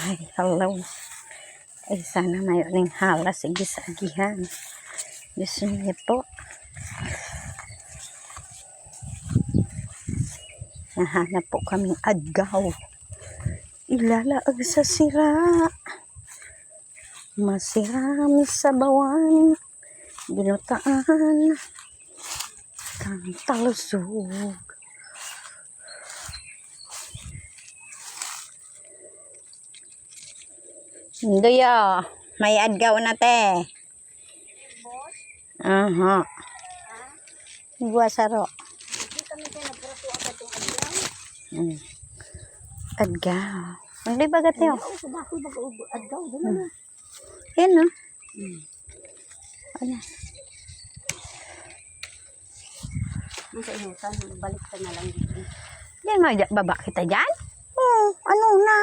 Ay, hello. Ay, sana mayroon ng halas igis-agihan. Diyos niyo po. Nahanap po kaming adgaw. Ilalaag sa sira. Masirami sa bawan. Ginutaan. Kang talusog. Hindi ya. May adgaw na te. Aha. Gua saro. Adgaw. Hindi ba gatyo? Adgaw, dala. Yan no? Ano? Nasa inutan, balik ka na lang dito. Yan baba kita dyan? Oo, ano na?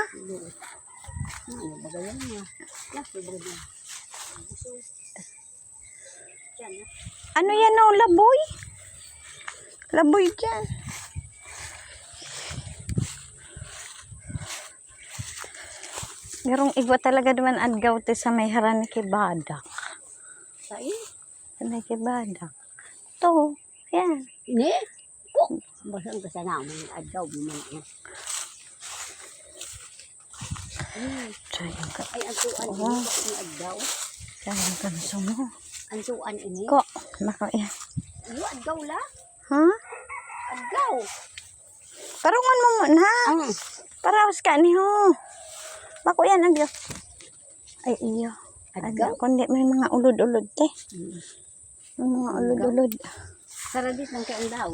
Ano ba ganyan niya? Last ba ganyan? Ano yan o? Laboy? Laboy dyan. Merong iba talaga naman adgaw te sa may haran kay Badak. Sa'yo? Sa may kay Badak. Ito. Yan. Ini? Kung basang kasana mo yung adgaw mo man. Sayang ka. Ay, antuan ini. Ang adgaw. Sayang ka na sumo. Antuan ini. Ko. Nako yan. Iyo, adgaw la? Ha? Adgaw. Karungan mo muna. Paraos ka ni ho. Bako yan adgaw. Ay iyo. Adgaw. Kundi may mga ulod-ulod te. May mga ulod-ulod. Sarabis ng kaandaw.